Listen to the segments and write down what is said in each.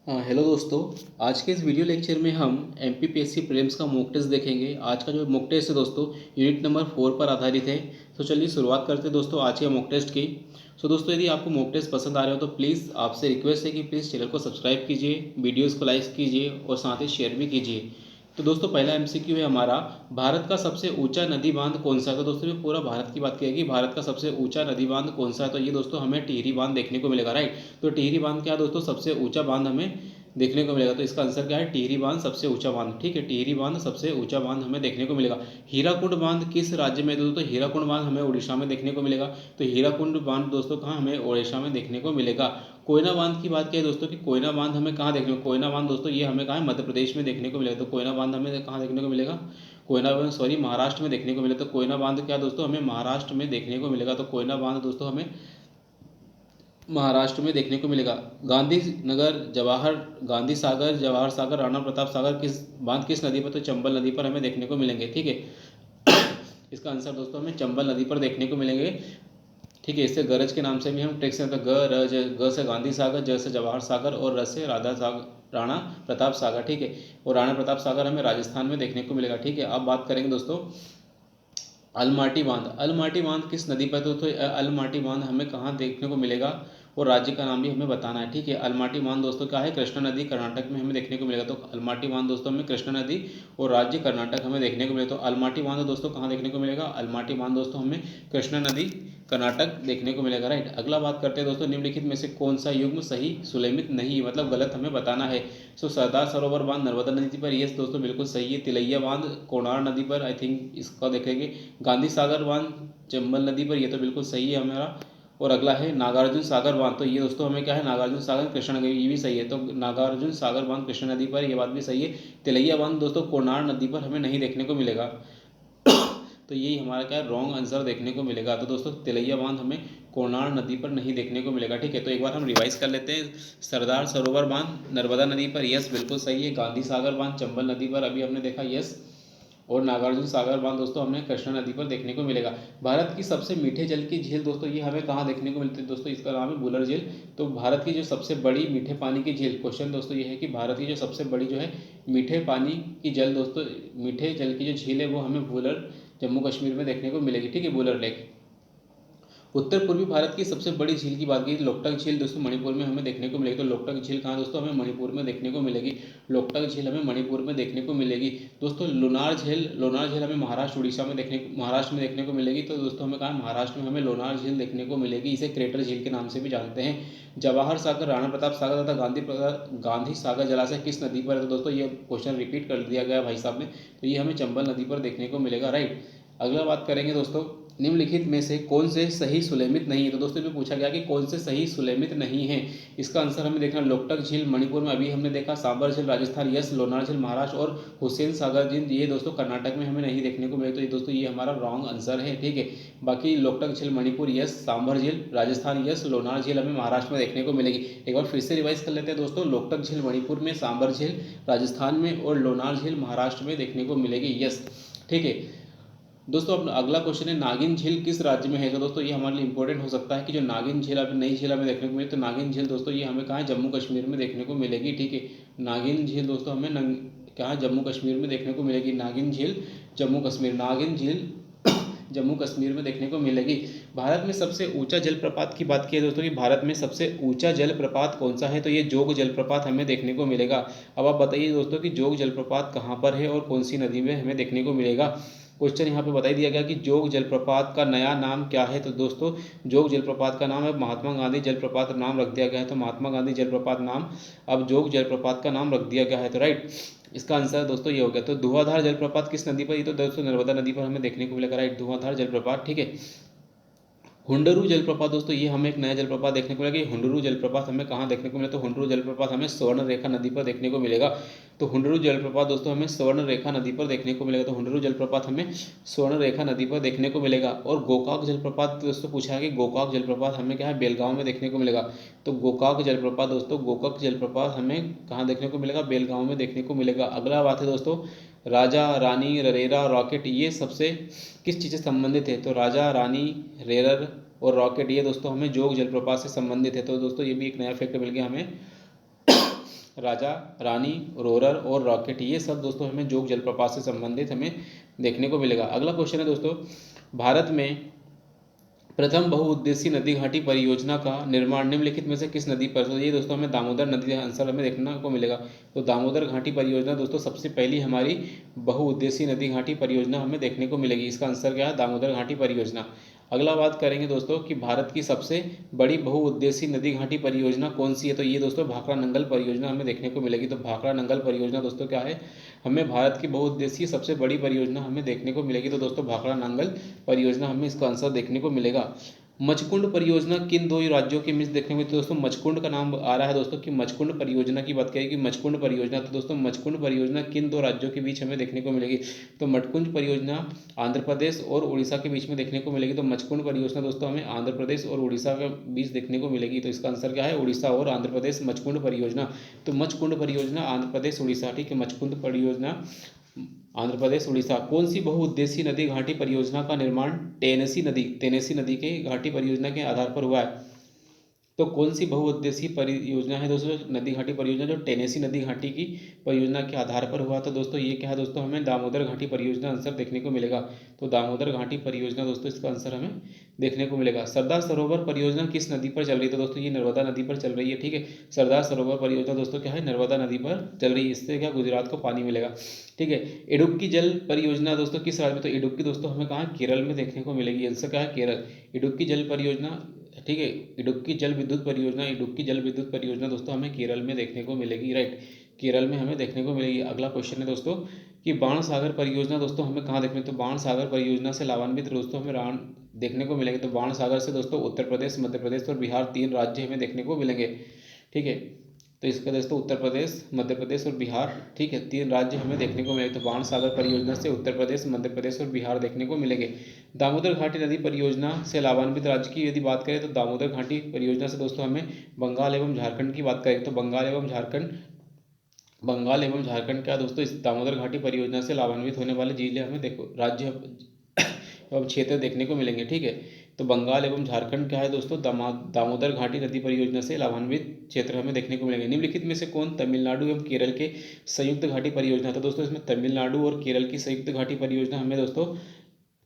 Hello दोस्तों। आज के इस वीडियो लेक्चर में हम एमपीपीएससी प्रीलिम्स का मॉक टेस्ट देखेंगे। आज का जो मॉक टेस्ट है दोस्तों यूनिट नंबर 4 पर आधारित है। तो चलिए शुरुआत करते हैं दोस्तों आज के मॉक टेस्ट की। दोस्तों यदि आपको मॉक टेस्ट पसंद आ रहे हो तो प्लीज़ आपसे रिक्वेस्ट है कि प्लीज़ चैनल को सब्सक्राइब कीजिए, वीडियोज़ को लाइक कीजिए और साथ ही शेयर भी कीजिए। तो दोस्तों पहला एमसीक्यू है हमारा, भारत का सबसे ऊंचा नदी बांध कौन सा है। तो दोस्तों ये पूरा भारत की बात करेगी, भारत का सबसे ऊंचा नदी बांध कौन सा है। तो ये दोस्तों हमें टिहरी बांध देखने को मिलेगा, राइट। तो टिहरी बांध क्या है दोस्तों, सबसे ऊंचा बांध हमें देखने को मिलेगा। तो इसका आंसर क्या है, टिहरी बांध सबसे ऊंचा बांध। ठीक है, टिहरी बांध सबसे ऊंचा बांध हमें देखने को मिलेगा। हीराकुंड बांध किस राज्य में है दोस्तों, हीराकुंड बांध हमें उड़ीसा में देखने को मिलेगा। तो हीराकुंड बांध दोस्तों कहाँ, हमें उड़ीसा में देखने को मिलेगा। कोयना बांध की बात करें दोस्तों कि कोयना बांध हमें कहाँ देखने को, कोयना बांध दोस्तों ये हमें कहाँ है, मध्य प्रदेश में देखने को मिलेगा। तो कोयना बांध हमें कहाँ देखने को मिलेगा, कोयना बांध सॉरी महाराष्ट्र में देखने को मिलेगा। तो कोयना बांध क्या दोस्तों, हमें महाराष्ट्र में देखने को मिलेगा। तो कोयना बांध दोस्तों हमें महाराष्ट्र में देखने को मिलेगा। गांधी नगर जवाहर, गांधी सागर, जवाहर सागर, राणा प्रताप सागर किस बांध किस नदी पर, तो चंबल नदी पर हमें देखने को मिलेंगे। ठीक है, इसका आंसर दोस्तों हमें चंबल नदी पर देखने को मिलेंगे। ठीक है, इससे गरज के नाम से भी हम ट्रिक से, ग रज, ग से गांधी सागर, ज से जवाहर सागर और र से राधा सागर, राणा प्रताप सागर। ठीक है, और राणा प्रताप सागर हमें राजस्थान में देखने को मिलेगा। ठीक है, अब बात करेंगे दोस्तों अलमाटी बांध। अलमाटी बांध किस नदी पर, तो अलमाटी बांध हमें कहाँ देखने को मिलेगा और राज्य का नाम भी हमें बताना है। ठीक है, अलमाटी बांध दोस्तों क्या है, कृष्णा नदी कर्नाटक में हमें देखने को मिलेगा। तो अलमाटी बांध दोस्तों हमें कृष्णा नदी और राज्य कर्नाटक हमें देखने को मिलेगा। तो अलमाटी बांध दोस्तों कहाँ देखने को मिलेगा, अलमाटी बांध दोस्तों हमें कृष्णा नदी कर्नाटक देखने को मिलेगा, राइट। अगला बात करते हैं दोस्तों, निम्नलिखित में से कौन सा युग्म सही सुलेमित नहीं, मतलब गलत हमें बताना है। सरदार सरोवर बांध नर्मदा नदी पर, ये दोस्तों बिल्कुल सही है। तिलैया बांध कोणार नदी पर, आई थिंक इसका देखेंगे। गांधी सागर बांध चंबल नदी पर, ये तो बिल्कुल सही है हमारा। और अगला है नागार्जुन सागर बांध, तो ये दोस्तों हमें क्या है, नागार्जुन सागर कृष्णा नदी, ये भी सही है। तो नागार्जुन सागर बांध कृष्णा नदी पर, ये बात भी सही है। तिलैया बांध दोस्तों कोणार नदी पर हमें नहीं देखने को मिलेगा। तो यही हमारा क्या है, रॉन्ग आंसर देखने को मिलेगा। तो दोस्तों तिलैया बांध हमें कोणार नदी पर नहीं देखने को मिलेगा। ठीक है, तो एक बार हम रिवाइज कर लेते हैं। सरदार सरोवर बांध नर्मदा नदी पर, यस बिल्कुल सही है। गांधी सागर बांध चंबल नदी पर अभी हमने देखा, यस। और नागार्जुन सागर बांध दोस्तों हमें कृष्णा नदी पर देखने को मिलेगा। भारत की सबसे मीठे जल की झील दोस्तों, ये हमें कहाँ देखने को मिलती है दोस्तों, इसका नाम है बुलर झील। तो भारत की जो सबसे बड़ी मीठे पानी की झील, क्वेश्चन दोस्तों ये है कि भारत की जो सबसे बड़ी जो है मीठे पानी की जल दोस्तों, मीठे जल की जो झील है वो हमें बुलर जम्मू कश्मीर में देखने को मिलेगी। ठीक है, बुलर लेक। उत्तर पूर्वी भारत की सबसे बड़ी झील की बात की, लोकटक झील दोस्तों मणिपुर में हमें देखने को मिलेगी। तो लोकटक झील कहाँ दोस्तों, हमें मणिपुर में देखने को मिलेगी। लोकटक झील हमें मणिपुर में देखने को मिलेगी। दोस्तों लोनार झील, लोनार झील हमें महाराष्ट्र उड़ीसा में महाराष्ट्र में देखने को मिलेगी। तो दोस्तों हमें कहा महाराष्ट्र में हमें लोनार झील देखने को मिलेगी, इसे क्रेटर झील के नाम से भी जानते हैं। जवाहर सागर, राणा प्रताप सागर तथा गांधी सागर जलाशय किस नदी पर है। तो दोस्तों ये क्वेश्चन रिपीट कर दिया गया भाई साहब ने, तो ये हमें चंबल नदी पर देखने को मिलेगा, राइट। अगला बात करेंगे दोस्तों, निम्नलिखित में से कौन से सही सुलेमित नहीं है। तो दोस्तों इसमें पूछा गया कि कौन से सही सुलेमित नहीं है। इसका आंसर हमें देखना, लोकटक झील मणिपुर में अभी हमने देखा, सांबर झील राजस्थान, यस। लोनार झील महाराष्ट्र और हुसैन सागर झील ये दोस्तों कर्नाटक में हमें नहीं देखने को मिले। तो ये दोस्तों ये हमारा रॉन्ग आंसर है। ठीक है, बाकी लोकटक झील मणिपुर यस, सांबर झील राजस्थान यस, लोनार झील हमें महाराष्ट्र में देखने को मिलेगी। एक बार फिर से रिवाइज कर लेते हैं दोस्तों, लोकटक झील मणिपुर में, सांबर झील राजस्थान में और लोनार झील महाराष्ट्र में देखने को मिलेगी, यस। ठीक है दोस्तों, अब अगला क्वेश्चन है नागिन झील किस राज्य में है। तो दोस्तों ये हमारे लिए इंपॉर्टेंट हो सकता है कि जो नागिन झील अभी नई झील हमें देखने को मिली, तो नागिन झील दोस्तों ये हमें कहाँ है, जम्मू कश्मीर में देखने को मिलेगी। ठीक है, नागिन झील दोस्तों हमें कहाँ, जम्मू कश्मीर में देखने को मिलेगी। नागिन झील जम्मू कश्मीर, नागिन झील जम्मू कश्मीर में देखने को मिलेगी। भारत में सबसे ऊंचा जलप्रपात की बात की है दोस्तों कि भारत में सबसे ऊंचा जलप्रपात कौन सा है, तो ये जोग जलप्रपात हमें देखने को मिलेगा। अब आप बताइए दोस्तों कि जोग जलप्रपात कहाँ पर है और कौन सी नदी में हमें देखने को मिलेगा। क्वेश्चन यहाँ पे बता दिया गया कि जोग जलप्रपात का नया नाम क्या है। तो दोस्तों जोग जलप्रपात का नाम है महात्मा गांधी जलप्रपात नाम रख दिया गया है। तो महात्मा गांधी जलप्रपात नाम अब जोग जलप्रपात का नाम रख दिया गया है। तो राइट, इसका आंसर दोस्तों ये हो गया। तो धुआंधार जलप्रपात किस नदी पर, ये तो दोस्तों नर्मदा नदी पर हमें देखने को मिलेगा, राइट, धुआंधार जलप्रपात। ठीक है, हुंडरू जलप्रपात दोस्तों ये हमें एक नया जलप्रपात देखने को मिलेगा। हुंडरू जलप्रपात हमें कहाँ देखने को मिलेगा, तो हुंडरू जलप्रपात हमें स्वर्ण रेखा नदी पर देखने को मिलेगा। तो हुंडरू जलप्रपात दोस्तों हमें स्वर्ण रेखा नदी पर देखने को मिलेगा। तो हुंडरू जलप्रपात हमें स्वर्ण रेखा नदी पर देखने को मिलेगा। और गोकाक जलप्रपात दोस्तों पूछा है कि गोकाक जलप्रपात हमें क्या है, बेलगांव में देखने को मिलेगा। तो गोकाक जलप्रपात दोस्तों, गोकाक जलप्रपात हमें कहाँ देखने को मिलेगा, बेलगांव में देखने को मिलेगा। अगला बात है दोस्तों, राजा रानी रेरा रॉकेट ये सबसे किस चीज़ से संबंधित है। तो राजा रानी रेरर और रॉकेट ये दोस्तों हमें जोग जलप्रपात से संबंधित है। तो दोस्तों ये भी एक नया फैक्ट मिल गया हमें। राजा, रानी, रोरर और रॉकेट, ये सब दोस्तों हमें जोग जलप्रपात से संबंधित हमें देखने को मिलेगा। अगला क्वेश्चन है दोस्तों, भारत में प्रथम बहुउद्देशीय नदी घाटी परियोजना का निर्माण निम्नलिखित में से किस नदी पर, तो ये दोस्तों हमें दामोदर नदी आंसर हमें देखने को मिलेगा। तो दामोदर घाटी परियोजना दोस्तों सबसे पहली हमारी बहुउद्देशीय नदी घाटी परियोजना हमें देखने को मिलेगी। इसका आंसर क्या है, दामोदर घाटी परियोजना। अगला बात करेंगे दोस्तों कि भारत की सबसे बड़ी बहुउद्देशीय नदी घाटी परियोजना कौन सी है, तो ये दोस्तों भाखड़ा नंगल परियोजना हमें देखने को मिलेगी। तो भाखड़ा नंगल परियोजना दोस्तों क्या है, हमें भारत की बहुउद्देशीय सबसे बड़ी परियोजना हमें देखने को मिलेगी। तो दोस्तों भाखड़ा नंगल परियोजना हमें इसका आंसर देखने को मिलेगा। मचकुंड परियोजना किन दो राज्यों के बीच देखने को मिलती है, दोस्तों मचकुंड का नाम आ रहा है दोस्तों कि मचकुंड परियोजना की बात करेगी, मचकुंड परियोजना। तो दोस्तों मचकुंड परियोजना किन दो राज्यों के बीच हमें देखने को मिलेगी, तो मचकुंड परियोजना आंध्र प्रदेश और उड़ीसा के बीच में देखने को मिलेगी। तो मचकुंड परियोजना दोस्तों हमें आंध्र प्रदेश और उड़ीसा के बीच देखने को मिलेगी। तो इसका आंसर क्या है, उड़ीसा और आंध्र प्रदेश मचकुंड परियोजना। तो मचकुंड परियोजना आंध्र प्रदेश उड़ीसा, ठीक है, मचकुंड परियोजना आंध्र प्रदेश उड़ीसा। कौन सी बहुउद्देशीय नदी घाटी परियोजना का निर्माण टेनेसी नदी के घाटी परियोजना के आधार पर हुआ है, तो कौन सी बहुउद्देशीय परियोजना है दोस्तों, नदी घाटी परियोजना जो टेनेसी नदी घाटी की परियोजना के आधार पर हुआ। तो दोस्तों ये क्या है दोस्तों, हमें दामोदर घाटी परियोजना आंसर देखने को मिलेगा। तो दामोदर घाटी परियोजना दोस्तों इसका आंसर हमें देखने को मिलेगा। सरदार सरोवर परियोजना किस नदी पर चल रही है, तो दोस्तों ये नर्मदा नदी पर चल रही है, ठीक है। सरदार सरोवर परियोजना दोस्तों क्या है, नर्मदा नदी पर चल रही है। इससे क्या गुजरात को पानी मिलेगा, ठीक है। इडुक्की जल परियोजना दोस्तों किस राज्य में, तो इडुक्की दोस्तों हमें कहाँ, केरल में देखने को मिलेगी। आंसर क्या है, केरल। इडुक्की जल परियोजना, ठीक है, इडुक्की जल विद्युत परियोजना, इडुक्की जल विद्युत परियोजना दोस्तों हमें केरल में देखने को मिलेगी, राइट, केरल में हमें देखने को मिलेगी। अगला क्वेश्चन है दोस्तों कि बाण सागर परियोजना दोस्तों हमें कहाँ देखने, तो बाण सागर परियोजना से लाभान्वित दोस्तों हमें रान देखने को मिलेंगे। तो बाण सागर से दोस्तों उत्तर प्रदेश, मध्य प्रदेश और बिहार तीन राज्य हमें देखने को मिलेंगे, ठीक है। तो इसका दोस्तों उत्तर प्रदेश, मध्य प्रदेश और बिहार, ठीक है, तीन राज्य हमें देखने को मिलेंगे। तो बाण सागर परियोजना से उत्तर प्रदेश, मध्य प्रदेश और बिहार देखने को मिलेंगे। दामोदर घाटी नदी परियोजना से लाभान्वित राज्य की यदि बात करें तो दामोदर घाटी परियोजना से दोस्तों हमें बंगाल एवं झारखंड की बात करें तो बंगाल एवं झारखंड क्या दोस्तों इस दामोदर घाटी परियोजना से लाभान्वित होने वाले जिले हमें देखो राज्य एवं क्षेत्र देखने को मिलेंगे, ठीक है। तो बंगाल एवं झारखंड क्या है दोस्तों, दामोदर घाटी नदी परियोजना से लाभान्वित क्षेत्र हमें देखने को मिलेंगे। निम्नलिखित में से कौन तमिलनाडु एवं केरल के संयुक्त घाटी परियोजना, तो दोस्तों इसमें तमिलनाडु और केरल की संयुक्त घाटी परियोजना हमें दोस्तों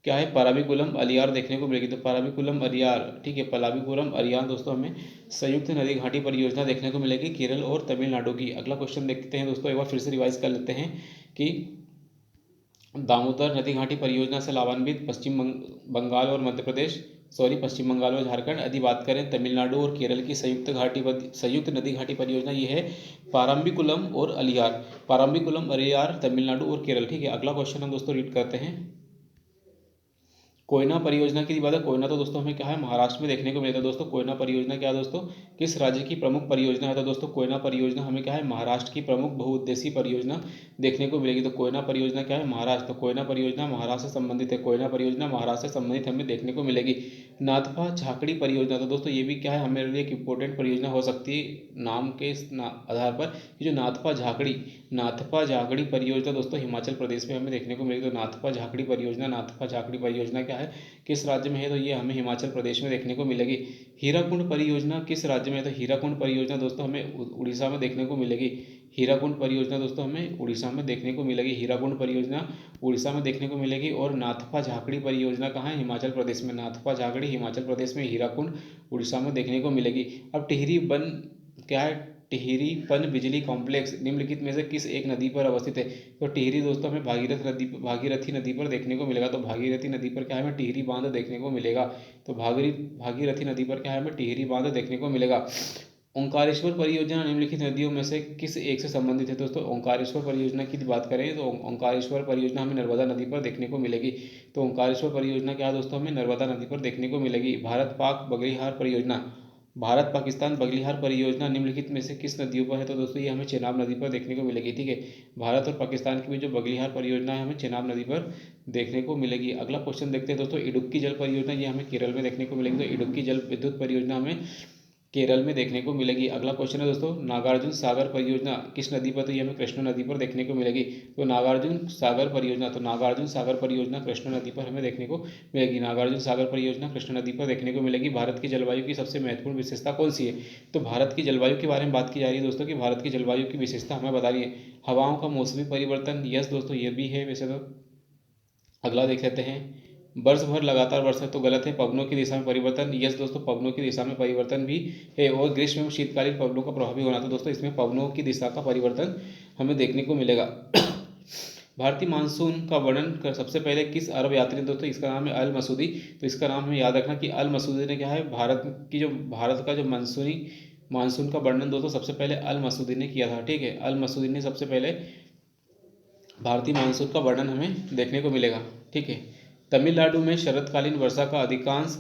क्या है, पराबिकुलम अलियार देखने को मिलेगी। तो पराबिकुलम अलियार, ठीक है, पराबिकुलम अलियार दोस्तों हमें संयुक्त नदी घाटी परियोजना देखने को मिलेगी केरल और तमिलनाडु की। अगला क्वेश्चन देखते हैं दोस्तों, एक बार फिर से रिवाइज कर लेते हैं कि दामोदर नदी घाटी परियोजना से लाभान्वित बंगाल और मध्य प्रदेश, सॉरी पश्चिम बंगाल और झारखंड। यदि बात करें तमिलनाडु और केरल की संयुक्त नदी घाटी परियोजना ये है पारम्बिकुलम और अलियार, पारम्बिकुलम अलियार तमिलनाडु और केरल, ठीक है। अगला क्वेश्चन हम दोस्तों रीड करते हैं, कोयना परियोजना की बात है। कोयना तो दोस्तों हमें क्या है, महाराष्ट्र में देखने को मिलेगा। दोस्तों कोयना परियोजना क्या है दोस्तों, किस राज्य की प्रमुख परियोजना है, तो दोस्तों कोयना परियोजना हमें क्या है, महाराष्ट्र की प्रमुख बहुउद्देशीय परियोजना देखने को मिलेगी। तो कोयना परियोजना क्या है, महाराष्ट्र। तो कोयना परियोजना महाराष्ट्र से संबंधित है, कोयना परियोजना महाराष्ट्र से संबंधित हमें देखने को मिलेगी। नाथपा झाकड़ी परियोजना, तो दोस्तों ये भी क्या है, हमारे लिए एक इंपॉर्टेंट परियोजना हो सकती है नाम के आधार पर। जो नाथपा झाकड़ी परियोजना दोस्तों हिमाचल प्रदेश में हमें देखने को मिलेगी। तो नाथपा झाकड़ी परियोजना क्या है, किस राज्य में है, तो ये हमें हिमाचल प्रदेश में देखने को मिलेगी। हीराकुंड परियोजना किस राज्य में है, तो हीराकुंड परियोजना दोस्तों हमें उड़ीसा में देखने को मिलेगी। हीराकुंड परियोजना दोस्तों हमें उड़ीसा में देखने को मिलेगी, हीराकुंड परियोजना उड़ीसा में देखने को मिलेगी। और नाथपा झाकड़ी परियोजना कहाँ है, हिमाचल प्रदेश में। नाथपा झाकड़ी हिमाचल प्रदेश में, हीराकुंड उड़ीसा में देखने को मिलेगी। अब टिहरी वन क्या है, टिहरी पन बिजली कॉम्प्लेक्स निम्नलिखित में से किस एक नदी पर अवस्थित है, तो टिहरी दोस्तों हमें भागीरथी नदी पर देखने को मिलेगा। तो भागीरथी नदी पर क्या है, हमें टिहरी बांध देखने को मिलेगा। तो भागीरथी नदी पर क्या है, हमें टिहरी बांध देखने को मिलेगा। ओंकारेश्वर परियोजना निम्नलिखित नदियों में से किस एक से संबंधित है, दोस्तों ओंकारेश्वर परियोजना की बात करें तो ओंकारेश्वर परियोजना हमें नर्मदा नदी पर देखने को मिलेगी। तो ओंकारेश्वर परियोजना क्या है दोस्तों, हमें नर्मदा नदी पर देखने को मिलेगी। भारत पाकिस्तान बगलिहार परियोजना निम्नलिखित में से किस नदियों पर है, तो दोस्तों ये हमें चेनाब नदी पर देखने को मिलेगी, ठीक है। भारत और पाकिस्तान के बीच जो बगलिहार परियोजना है हमें चेनाब नदी पर देखने को मिलेगी। अगला क्वेश्चन देखते हैं दोस्तों, इडुक्की जल परियोजना ये हमें केरल में देखने को मिलेगी। तो इडुक्की जल विद्युत परियोजना हमें केरल में देखने को मिलेगी। अगला क्वेश्चन है दोस्तों, नागार्जुन सागर परियोजना किस नदी पर? तो ये हमें कृष्णा नदी पर देखने को मिलेगी। तो नागार्जुन सागर परियोजना, तो नागार्जुन सागर परियोजना कृष्णा नदी पर हमें देखने को मिलेगी। नागार्जुन सागर परियोजना कृष्णा नदी पर देखने को मिलेगी। भारत की जलवायु की सबसे महत्वपूर्ण विशेषता कौन सी है? तो भारत की जलवायु के बारे में बात की जा रही है दोस्तों कि भारत की जलवायु की विशेषता हमें बता रही है। हवाओं का मौसमी परिवर्तन, यस दोस्तों ये भी है वैसे तो। अगला देख लेते हैं, वर्ष भर लगातार वर्षा, तो गलत है। पवनों की दिशा में परिवर्तन, यस दोस्तों पवनों की दिशा में परिवर्तन भी है। और ग्रीष्म एवं शीतकालीन पवनों का प्रभाव भी होना, तो दोस्तों इसमें पवनों की दिशा का परिवर्तन हमें देखने को मिलेगा। भारतीय मानसून का वर्णन कर सबसे पहले किस अरब यात्री ने? दोस्तों इसका नाम है अल मसूदी। तो इसका नाम हमें याद रखना कि अल मसूदी ने क्या है, भारत का जो मानसून का वर्णन दोस्तों सबसे पहले अल मसूदी ने किया था। ठीक है, अल मसूदी ने सबसे पहले भारतीय मानसून का वर्णन हमें देखने को मिलेगा। ठीक है, तमिलनाडु में शरतकालीन वर्षा का अधिकांश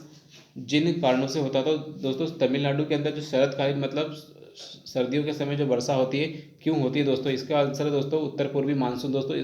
जिन कारणों से होता, तो दोस्तों तमिलनाडु के अंदर जो शरतकालीन मतलब सर्दियों के समय जो वर्षा होती है, क्यों होती है दोस्तों? इसका आंसर है दोस्तों उत्तर पूर्वी मानसून। दोस्तों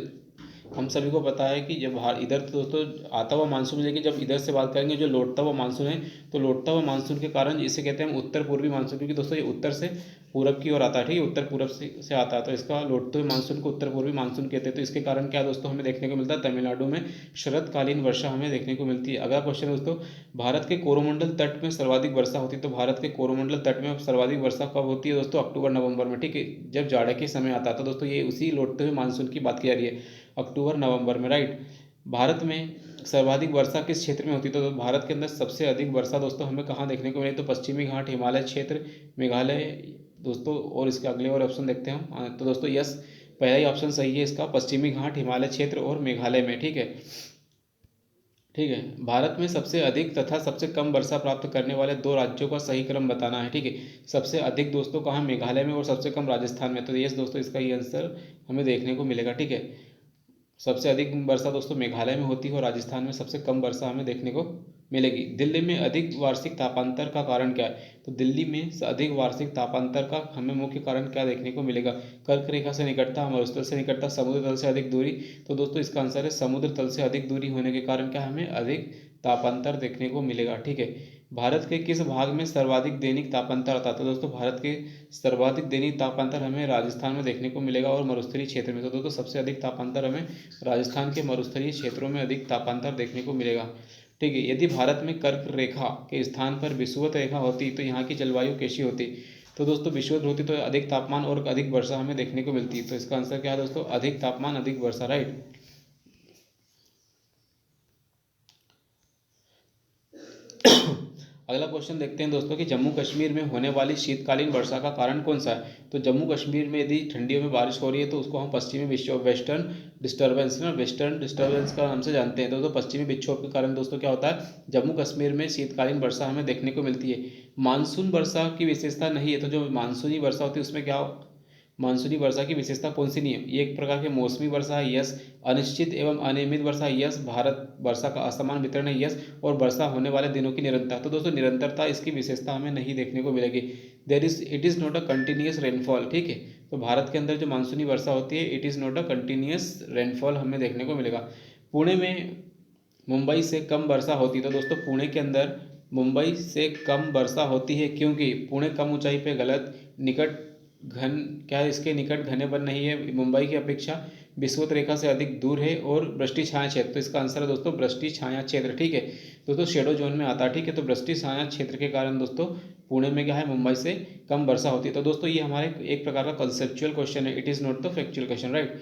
हम सभी को पता है कि जब इधर तो दोस्तों आता हुआ मानसून, लेकिन जब इधर से बात करेंगे जो लौटता हुआ मानसून है, तो लौटता हुआ मानसून के कारण इसे कहते हैं हम उत्तर पूर्वी मानसून, क्योंकि दोस्तों ये उत्तर से पूरब की ओर आता है। ठीक है, उत्तर पूरब से आता है, तो इसका लौटते हुए मानसून को उत्तर पूर्वी मानसून कहते हैं। तो इसके कारण क्या दोस्तों हमें देखने को मिलता है, तमिलनाडु में शरतकालीन वर्षा हमें देखने को मिलती है। अगला क्वेश्चन दोस्तों, भारत के कोरोमंडल तट में सर्वाधिक वर्षा होती है। तो भारत के कोरोमंडल तट में सर्वाधिक वर्षा कब होती है दोस्तों? अक्टूबर नवंबर में। ठीक है, जब जाड़े के समय आता है। तो दोस्तों ये उसी लौटते हुए मानसून की बात की जा रही है, अक्टूबर नवंबर में, राइट। भारत में सर्वाधिक वर्षा किस क्षेत्र में होती है? तो भारत के अंदर सबसे अधिक वर्षा दोस्तों हमें कहाँ देखने को मिली? तो पश्चिमी घाट, हिमालय क्षेत्र, मेघालय दोस्तों। और इसके अगले और ऑप्शन देखते हैं हम। तो दोस्तों यस, पहला ही ऑप्शन सही है इसका, पश्चिमी घाट, हिमालय क्षेत्र और मेघालय में। ठीक है, ठीक है। भारत में सबसे अधिक तथा सबसे कम वर्षा प्राप्त करने वाले दो राज्यों का सही क्रम बताना है। ठीक है, सबसे अधिक दोस्तों कहाँ? मेघालय में, और सबसे कम राजस्थान में। तो यस दोस्तों इसका ये आंसर हमें देखने को मिलेगा। ठीक है, सबसे अधिक वर्षा दोस्तों मेघालय में होती है और राजस्थान में सबसे कम वर्षा हमें देखने को मिलेगी। दिल्ली में अधिक वार्षिक तापांतर का कारण क्या है? तो दिल्ली में अधिक वार्षिक तापांतर का हमें मुख्य कारण क्या देखने को मिलेगा? कर्क रेखा से निकटता, मरुस्थल से निकटता, समुद्र तल से अधिक दूरी। तो दोस्तों इसका आंसर है समुद्र तल से अधिक दूरी होने के कारण क्या हमें अधिक तापांतर देखने को मिलेगा। ठीक है, भारत के किस भाग में सर्वाधिक दैनिक तापांतर आता है? तो दोस्तों भारत के सर्वाधिक दैनिक तापांतर हमें राजस्थान में देखने को मिलेगा और मरुस्थलीय क्षेत्र में। तो दोस्तों सबसे अधिक तापांतर हमें राजस्थान के मरुस्थलीय क्षेत्रों में अधिक तापांतर देखने को मिलेगा। ठीक है, यदि भारत में कर्क रेखा के स्थान पर विषुवत रेखा होती तो यहाँ की जलवायु कैसी होती? तो दोस्तों विषुवत होती तो अधिक तापमान और अधिक वर्षा हमें देखने को मिलती है। तो इसका आंसर क्या है दोस्तों? अधिक तापमान अधिक वर्षा, राइट। अगला क्वेश्चन देखते हैं दोस्तों कि जम्मू कश्मीर में होने वाली शीतकालीन वर्षा का कारण कौन सा है? तो जम्मू कश्मीर में यदि ठंडियों में बारिश हो रही है तो उसको हम पश्चिमी वेस्टर्न डिस्टर्बेंस का नाम से जानते हैं। दोस्तों पश्चिमी विक्षोभ के कारण दोस्तों क्या होता है, जम्मू कश्मीर में शीतकालीन वर्षा हमें देखने को मिलती है। मानसून वर्षा की विशेषता नहीं है, तो जो मानसूनी वर्षा होती है उसमें क्या मानसूनी वर्षा की विशेषता कौन सी नहीं है? ये एक प्रकार की मौसमी वर्षा है, यस। अनिश्चित एवं अनियमित वर्षा, यस। भारत वर्षा का असमान वितरण है, यस। और वर्षा होने वाले दिनों की निरंतरता, तो दोस्तों निरंतरता इसकी विशेषता हमें नहीं देखने को मिलेगी। It is not a continuous rainfall. ठीक है, तो भारत के अंदर जो मानसूनी वर्षा होती है, it is not a continuous rainfall हमें देखने को मिलेगा। पुणे में मुंबई से कम वर्षा होती है। तो दोस्तों पुणे के अंदर मुंबई से कम वर्षा होती है क्योंकि पुणे कम ऊंचाई पे गलत निकट घन क्या है, इसके निकट घने वन नहीं है, मुंबई की अपेक्षा विषुवत रेखा से अधिक दूर है और वृष्टि छाया क्षेत्र। तो इसका आंसर है दोस्तों वृष्टि छाया क्षेत्र। ठीक है दोस्तों, शेडो जोन में आता है। ठीक है, तो वृष्टि छाया क्षेत्र के कारण दोस्तों पुणे में क्या है, मुंबई से कम वर्षा होती है। तो दोस्तों ये हमारे एक प्रकार का कंसेप्चुअल क्वेश्चन है, it is not the factual question, right.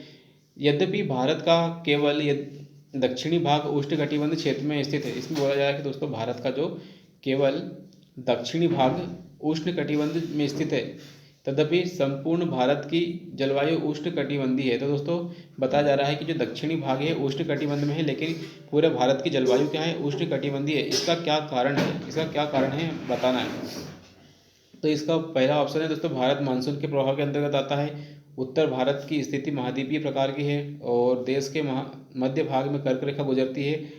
यद्यपि भारत का केवल दक्षिणी भाग उष्णकटिबंध क्षेत्र में स्थित है। इसमें बोला जा रहा है कि दोस्तों भारत का जो केवल दक्षिणी भाग उष्णकटिबंध में स्थित है, तदपि संपूर्ण भारत की जलवायु उष्णकटिबंधीय है। तो दोस्तों बताया जा रहा है कि जो दक्षिणी भाग है उष्णकटिबंध में है, लेकिन पूरे भारत की जलवायु क्या है, उष्णकटिबंधीय है। इसका क्या कारण है बताना है। तो इसका पहला ऑप्शन है दोस्तों, भारत मानसून के प्रभाव के अंतर्गत आता है। उत्तर भारत की स्थिति महाद्वीपीय प्रकार की है और देश के मध्य भाग में कर्क रेखा गुजरती है।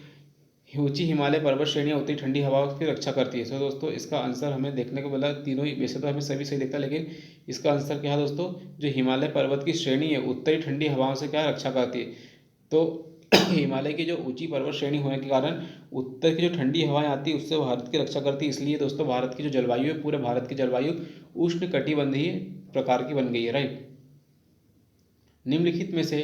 ऊंची हिमालय पर्वत श्रेणियाँ उत्तरी ठंडी हवाओं की रक्षा करती है। तो दोस्तों इसका आंसर हमें देखने को मिला, तीनों ही वैसे तो हमें सभी सही दिखता है, लेकिन इसका आंसर क्या है दोस्तों, जो हिमालय पर्वत की श्रेणी है उत्तरी ठंडी हवाओं से क्या रक्षा करती है। तो हिमालय की जो ऊंची पर्वत श्रेणी होने के कारण उत्तर की जो ठंडी हवाएं आती है उससे भारत की रक्षा करती है। इसलिए दोस्तों भारत की जो जलवायु है, पूरे भारत की जलवायु उष्ण कटिबंधीय प्रकार की बन गई है, राइट। निम्नलिखित में से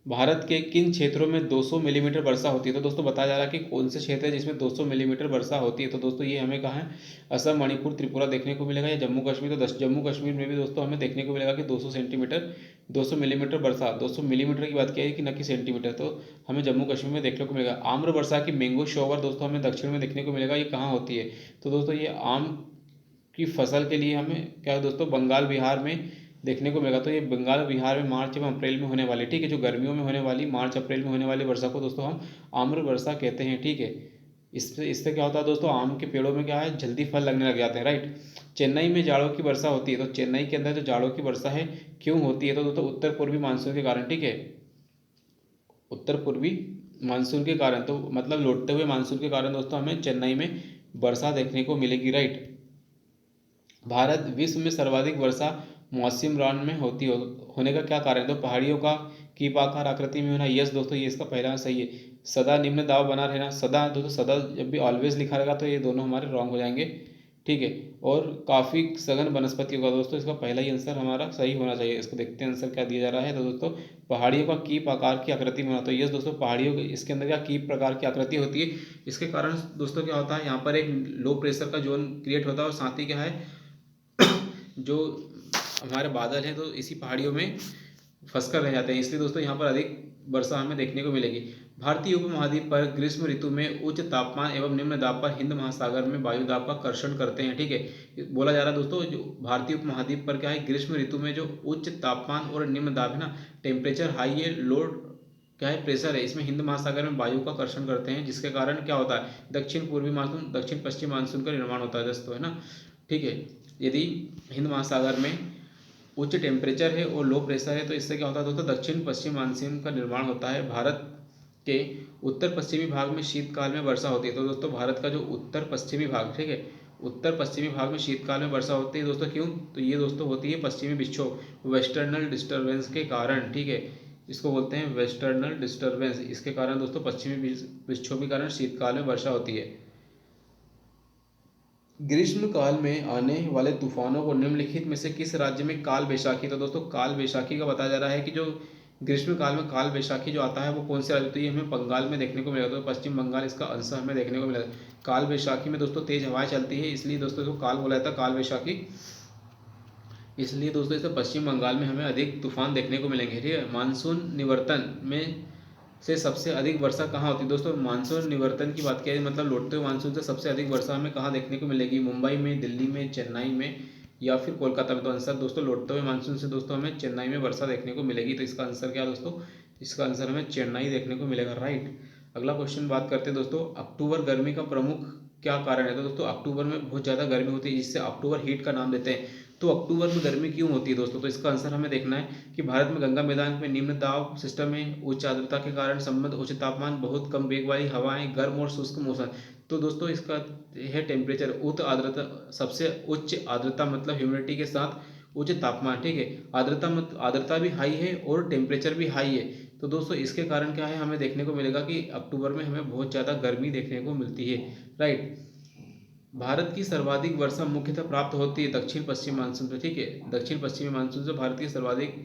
भारत के किन क्षेत्रों में 200 मिलीमीटर वर्षा होती है? तो दोस्तों बताया जा रहा है कि कौन से क्षेत्र है जिसमें 200 मिलीमीटर वर्षा होती है। तो दोस्तों ये हमें कहाँ है, असम, मणिपुर, त्रिपुरा देखने को मिलेगा, या जम्मू कश्मीर। तो जम्मू कश्मीर में भी दोस्तों हमें देखने को मिलेगा कि 200 सेंटीमीटर 200 मिलीमीटर वर्षा, 200 मिलीमीटर की बात किया है कि न कि सेंटीमीटर, तो हमें जम्मू कश्मीर में देखने को मिलेगा। आम्र वर्षा की मैंगो शॉवर दोस्तों हमें दक्षिण में देखने को मिलेगा। ये कहाँ होती है? तो दोस्तों ये आम की फसल के लिए हमें क्या है दोस्तों, बंगाल बिहार में देखने को मिलेगा। तो ये बंगाल बिहार में मार्च एवं अप्रैल में होने वाली, ठीक है, जो गर्मियों में होने वाली मार्च अप्रैल में होने वाली वर्षा को दोस्तों हम आम्र वर्षा कहते हैं, ठीक है। इससे क्या होता है दोस्तों, आम के पेड़ों में क्या है, जल्दी फल लगने लग जाते हैं, राइट। चेन्नई में जाड़ों की वर्षा होती है। तो चेन्नई के अंदर जो जाड़ों की वर्षा है क्यों होती है? तो दोस्तों उत्तर पूर्वी मानसून के कारण, ठीक है, उत्तर पूर्वी मानसून के कारण, तो मतलब लौटते हुए मानसून के कारण दोस्तों हमें चेन्नई में वर्षा देखने को मिलेगी, राइट। भारत विश्व में सर्वाधिक वर्षा मौसम रॉन में होने का क्या कारण है? तो पहाड़ियों का कीपाकार आकृति में होना। यस दोस्तों, ये इसका पहला सही है। सदा निम्न दाब बना रहना, सदा दोस्तों, सदा जब भी ऑलवेज लिखा रहेगा तो ये दोनों हमारे रॉन्ग हो जाएंगे, ठीक है। और काफ़ी सघन वनस्पति होगा दोस्तों, इसका पहला ही आंसर हमारा सही होना चाहिए। इसको देखते हैं आंसर क्या दिया जा रहा है। तो दोस्तों पहाड़ियों का कीप आकार की आकृति में होना। तो यस दोस्तों, पहाड़ियों के इसके अंदर क्या कीप प्रकार की आकृति होती है। इसके कारण दोस्तों क्या होता है, यहाँ पर एक लो प्रेशर का जोन क्रिएट होता है, और साथ ही क्या है, जो हमारे बादल हैं तो इसी पहाड़ियों में फंसकर रह जाते हैं। इसलिए दोस्तों यहाँ पर अधिक वर्षा हमें देखने को मिलेगी। भारतीय उपमहाद्वीप पर ग्रीष्म ऋतु में उच्च तापमान एवं निम्न दाब पर हिंद महासागर में वायु दाब का कर्षण करते हैं, ठीक है। बोला जा रहा है दोस्तों, जो भारतीय उपमहाद्वीप पर क्या है, ग्रीष्म ऋतु में जो उच्च तापमान और निम्न दाब है ना, टेम्परेचर हाई है, लोड क्या है, प्रेशर है, इसमें हिंद महासागर में वायु का कर्षण करते हैं, जिसके कारण क्या होता है, दक्षिण पूर्वी मानसून, दक्षिण पश्चिम मानसून का निर्माण होता है दोस्तों, है ना, ठीक है। यदि हिंद महासागर में उच्च टेम्परेचर है और लो प्रेशर है तो इससे क्या होता है दोस्तों, दक्षिण पश्चिम मानसून का निर्माण होता है। भारत के उत्तर पश्चिमी भाग में शीतकाल में वर्षा होती है। तो दोस्तों भारत का जो उत्तर पश्चिमी भाग, ठीक है, उत्तर पश्चिमी भाग में शीतकाल में वर्षा होती है दोस्तों। क्यों? तो ये दोस्तों होती है पश्चिमी विक्षोभ, वेस्टर्नल डिस्टर्बेंस के कारण, ठीक है, इसको बोलते हैं वेस्टर्नल डिस्टर्बेंस। इसके कारण दोस्तों पश्चिमी विक्षोभ के कारण शीतकाल में वर्षा होती है। ग्रीष्म काल में आने वाले तूफानों को निम्नलिखित में से किस राज्य में काल बैसाखी, तो दोस्तों काल बैसाखी का बताया जा रहा है कि जो ग्रीष्म काल में काल बैसाखी जो आता है वो कौन से राज्य, तो ये हमें बंगाल में देखने को मिलेगा। तो पश्चिम बंगाल इसका आंसर हमें देखने को मिलेगा। काल बैसाखी में दोस्तों तेज हवाएं चलती है, इसलिए दोस्तों इसको काल बोला जाता है, काल बैसाखी। इसलिए दोस्तों इसे पश्चिम बंगाल में हमें अधिक तूफान देखने को मिलेंगे, ठीक है। मानसून निवर्तन में से सबसे अधिक वर्षा कहाँ होती है? दोस्तों मानसून निवर्तन की बात किया मतलब लौटते हुए मानसून से सबसे अधिक वर्षा हमें कहाँ देखने को मिलेगी? मुंबई में, दिल्ली में, चेन्नई में, या फिर कोलकाता में। तो आंसर दोस्तों लौटते हुए मानसून से दोस्तों हमें चेन्नई में वर्षा देखने को मिलेगी। तो इसका आंसर क्या दोस्तों? इसका आंसर हमें चेन्नई देखने को मिलेगा, राइट। अगला क्वेश्चन बात करते हैं दोस्तों, अक्टूबर गर्मी का प्रमुख क्या कारण है? तो दोस्तों अक्टूबर में बहुत ज़्यादा गर्मी होती है, जिससे अक्टूबर हीट का नाम देते हैं। तो अक्टूबर में गर्मी क्यों होती है दोस्तों? तो इसका आंसर हमें देखना है कि भारत में गंगा मैदान में निम्न दाब सिस्टम में उच्च आर्द्रता के कारण संबंध उच्च तापमान, बहुत कम वेग वाली हवाएं, गर्म और शुष्क मौसम। तो दोस्तों इसका है टेम्परेचर, उच्च आर्द्रता, सबसे उच्च आर्द्रता मतलब ह्यूमिडिटी के साथ उच्च तापमान, ठीक है। आर्द्रता भी हाई है और टेम्परेचर भी हाई है। तो दोस्तों इसके कारण क्या है, हमें देखने को मिलेगा कि अक्टूबर में हमें बहुत ज़्यादा गर्मी देखने को मिलती है, राइट। भारत की सर्वाधिक वर्षा मुख्यतः प्राप्त होती है दक्षिण पश्चिम मानसून से, ठीक है। दक्षिण पश्चिमी मानसून से भारत की सर्वाधिक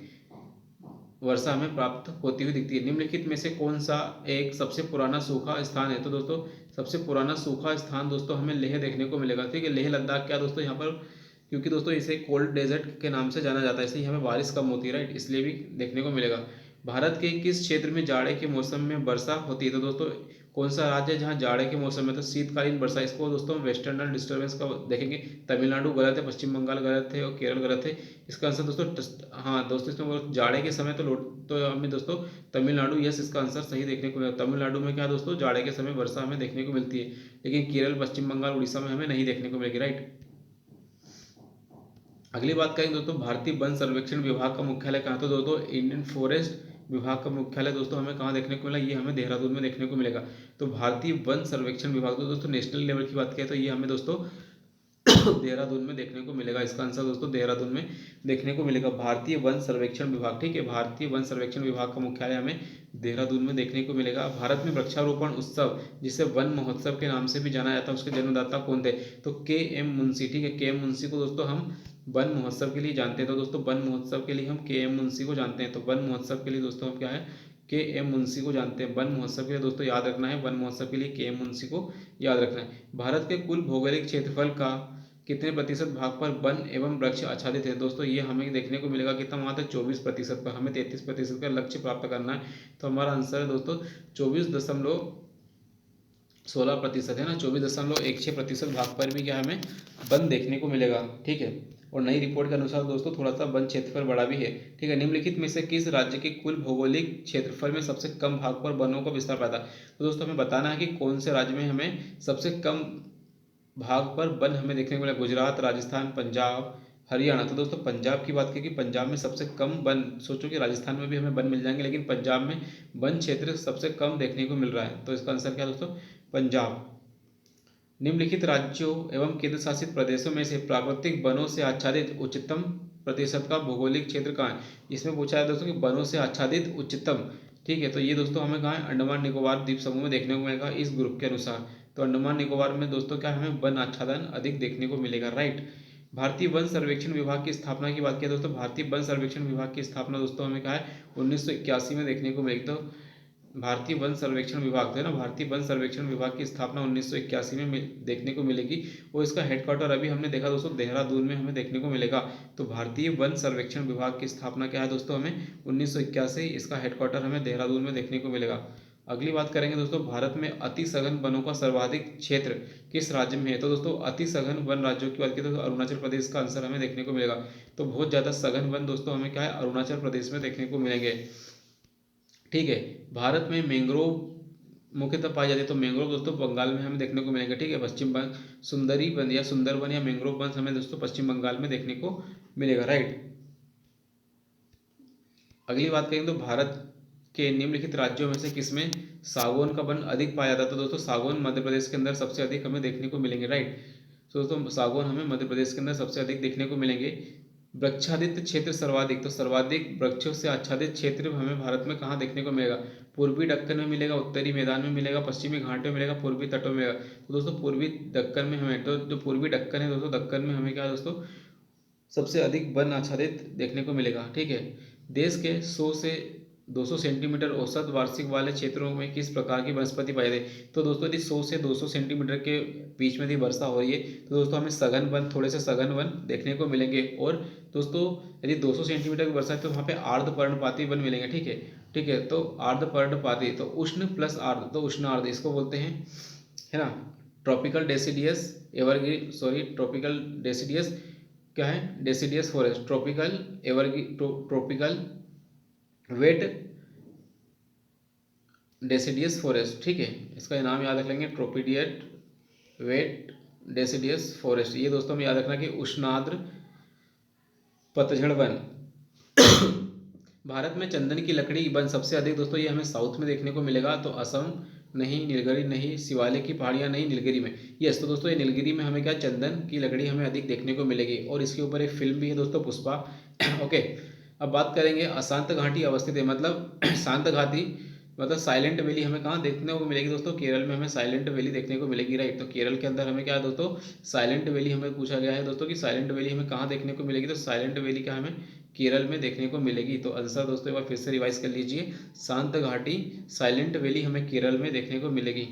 वर्षा हमें प्राप्त होती हुई दिखती है। निम्नलिखित में से कौन सा एक सबसे पुराना सूखा स्थान है? तो दोस्तों सबसे पुराना सूखा स्थान दोस्तों हमें लेह देखने को मिलेगा, ठीक है। लेह लद्दाख क्या दोस्तों, यहाँ पर क्योंकि दोस्तों इसे कोल्ड डेजर्ट के नाम से जाना जाता है, इसलिए हमें बारिश कम होती है, राइट, इसलिए भी देखने को मिलेगा। भारत के किस क्षेत्र में जाड़े के मौसम में वर्षा होती है? तो दोस्तों कौन सा राज्य है जहाँ जाड़े के मौसम में तो शीतकालीन वर्षा, इसको दोस्तों वेस्टर्नल डिस्टर्बेंस का देखेंगे। तमिलनाडु गलत है, पश्चिम बंगाल गलत है और केरल गलत है। इसका आंसर दोस्तों हाँ दोस्तों इसमें जाड़े के समय तो हमें दोस्तों तमिलनाडु, यस इसका आंसर सही देखने को मिला। तमिलनाडु में क्या दोस्तों जाड़े के समय वर्षा हमें देखने को मिलती है, लेकिन केरल, पश्चिम बंगाल, उड़ीसा में हमें नहीं देखने को मिलेगी, राइट। अगली बात करेंगे दोस्तों, भारतीय वन सर्वेक्षण विभाग का मुख्यालय कहाँ? तो दोस्तों इंडियन फॉरेस्ट विभाग का मुख्यालय दोस्तों हमें कहाँ देखने को मिला? ये हमें देहरादून में देखने को मिलेगा। तो भारतीय वन सर्वेक्षण विभाग, तो दोस्तों नेशनल लेवल की बात करें तो ये हमें दोस्तों देहरादून में देखने को मिलेगा। इसका आंसर दोस्तों देहरादून में देखने को मिलेगा, भारतीय वन सर्वेक्षण विभाग, ठीक है। भारतीय वन सर्वेक्षण विभाग का मुख्यालय हमें देहरादून में देखने को मिलेगा। भारत में वृक्षारोपण उत्सव जिसे वन महोत्सव के नाम से भी जाना जाता है, उसके जन्मदाता कौन थे? तो के एम मुंशी। ठीक है, के एम मुंशी को दोस्तों हम वन महोत्सव के लिए जानते हैं। तो दोस्तों वन महोत्सव के लिए हम के एम मुंशी को जानते हैं। तो वन महोत्सव के लिए दोस्तों हम क्या है, के एम मुंशी को जानते हैं। वन महोत्सव के लिए दोस्तों याद रखना है, वन महोत्सव के लिए के एम मुंशी को याद रखना है। भारत के कुल भौगोलिक क्षेत्रफल का कितने प्रतिशत भाग पर वन एवं वृक्ष आच्छादित है? दोस्तों ये हमें देखने को मिलेगा कितना, वहाँ तक 24% पर। हमें 33% का लक्ष्य प्राप्त करना है। तो हमारा आंसर है दोस्तों 24.16% है ना, 24.16% भाग पर भी क्या हमें वन देखने को मिलेगा। ठीक है, और नई रिपोर्ट के अनुसार दोस्तों थोड़ा सा वन क्षेत्रफल बड़ा भी है। ठीक है, निम्नलिखित में से किस राज्य के कुल भौगोलिक क्षेत्रफल में सबसे कम भाग पर वनों का विस्तार पाया था? तो दोस्तों हमें बताना है कि कौन से राज्य में हमें सबसे कम भाग पर वन हमें देखने को मिला। गुजरात, राजस्थान, पंजाब, हरियाणा। तो दोस्तों पंजाब की बात करें कि पंजाब में सबसे कम वन, सोचो कि राजस्थान में भी हमें वन मिल जाएंगे, लेकिन पंजाब में वन क्षेत्र सबसे कम देखने को मिल रहा है। तो इसका आंसर क्या है दोस्तों, पंजाब। निम्नलिखित राज्यों एवं केंद्र शासित प्रदेशों में से प्राकृतिक वनों से आच्छादित उच्चतम प्रतिशत का भौगोलिक क्षेत्र कहाँ है? इसमें पूछा है दोस्तों कि वनों से आच्छादित उच्चतम। ठीक है, तो ये दोस्तों हमें कहाँ है, अंडमान निकोबार द्वीप समूह में देखने को मिलेगा इस ग्रुप के अनुसार। तो अंडमान निकोबार में दोस्तों क्या हमें वन आच्छादन अधिक देखने को मिलेगा, राइट। भारतीय वन सर्वेक्षण विभाग की स्थापना की बात किया दोस्तों, भारतीय वन सर्वेक्षण विभाग की स्थापना दोस्तों हमें क्या है 1981 में देखने को मिलेगी। तो भारतीय वन सर्वेक्षण विभाग है ना, भारतीय वन सर्वेक्षण विभाग की स्थापना 1981 में देखने को मिलेगी। और इसका हेडक्वार्टर अभी हमने देखा दोस्तों देहरादून में हमें देखने को मिलेगा। तो भारतीय वन सर्वेक्षण विभाग की स्थापना क्या है दोस्तों, हमें 1981, इसका हेडक्वार्टर हमें देहरादून में देखने को मिलेगा। अगली बात करेंगे दोस्तों, भारत में अति सघन वनों का सर्वाधिक क्षेत्र किस राज्य में है? तो दोस्तों अति सघन वन राज्यों की बात की तो अरुणाचल प्रदेश का आंसर हमें देखने को मिलेगा। तो बहुत ज़्यादा सघन वन दोस्तों हमें क्या है, अरुणाचल प्रदेश में देखने को मिलेंगे। ठीक है, भारत में मैंग्रोव मुख्यतः पाई जाती है। तो मैंग्रोव दोस्तों बंगाल में हमें देखने को मिलेंगे। ठीक है, पश्चिम बंगाल सुंदरी वन या सुंदरवन या मैंग्रोव वन हमें दोस्तों पश्चिम बंगाल में देखने को मिलेगा, राइट। अगली बात करें तो भारत के निम्नलिखित राज्यों में से किसमें सागौन का वन अधिक पाया जाता है? तो दोस्तों सागौन मध्य प्रदेश के अंदर सबसे अधिक हमें देखने को मिलेंगे, राइट। तो दोस्तों सागौन हमें मध्य प्रदेश के अंदर सबसे अधिक देखने को मिलेंगे। वृक्षादित क्षेत्र सर्वाधिक, तो सर्वाधिक वृक्षों से आच्छादित क्षेत्र हमें भारत में कहाँ देखने को मिलेगा? पूर्वी दक्कन में मिलेगा, उत्तरी मैदान में मिलेगा, पश्चिमी घाट में मिलेगा, पूर्वी तटों में मिलेगा। तो दोस्तों पूर्वी दक्कन में हमें, तो जो पूर्वी दक्कन है दोस्तों, दक्कन में हमें क्या दोस्तों सबसे अधिक वन आच्छादित देखने को मिलेगा। ठीक है, देश के 100 से 200 सेंटीमीटर औसत वार्षिक वाले क्षेत्रों में किस प्रकार की वनस्पति पाई जाती है? तो दोस्तों यदि 100 से 200 सेंटीमीटर के बीच में यदि वर्षा हो रही है तो दोस्तों हमें सघन वन, थोड़े से सघन वन देखने को मिलेंगे। और दोस्तों यदि 200 सेंटीमीटर की वर्षा है तो वहाँ पे आर्द्र पर्णपाती वन मिलेंगे। ठीक है, ठीक है, तो आर्द्र पर्णपाती, तो उष्ण प्लस आर्द्र, तो उष्ण आर्द्र इसको बोलते हैं, है ना। Tropical deciduous evergreen, sorry tropical deciduous क्या है, deciduous forest, tropical evergreen, tropical wet deciduous forest. ठीक है, इसका नाम याद रख लेंगे, ट्रोपिडियट वेट डेसिडियस फॉरेस्ट। ये दोस्तों हमें याद रखना कि उष्णार्द्र पतझड़ वन। भारत में चंदन की लकड़ी वन सबसे अधिक दोस्तों ये हमें साउथ में देखने को मिलेगा। तो असम नहीं, नीलगिरी नहीं, शिवालिक की पहाड़ियाँ नहीं, नीलगिरी में। यस, तो दोस्तों ये नीलगिरी में हमें क्या चंदन की लकड़ी हमें अधिक देखने को मिलेगी। और इसके ऊपर एक फिल्म भी है दोस्तों, पुष्पा। ओके, अब बात करेंगे अशांत घाटी अवस्थित है, मतलब शांत घाटी मतलब साइलेंट वैली हमें कहाँ देखने को मिलेगी दोस्तों? केरल में हमें साइलेंट वैली देखने को मिलेगी, राइट। तो केरल के अंदर हमें क्या है दोस्तों, साइलेंट वैली हमें पूछा गया है दोस्तों कि साइलेंट वैली हमें कहाँ देखने को मिलेगी? तो साइलेंट वैली क्या हमें केरल में देखने को मिलेगी। तो आंसर दोस्तों एक बार फिर से रिवाइज कर लीजिए, शांत घाटी साइलेंट वैली हमें केरल में देखने को मिलेगी।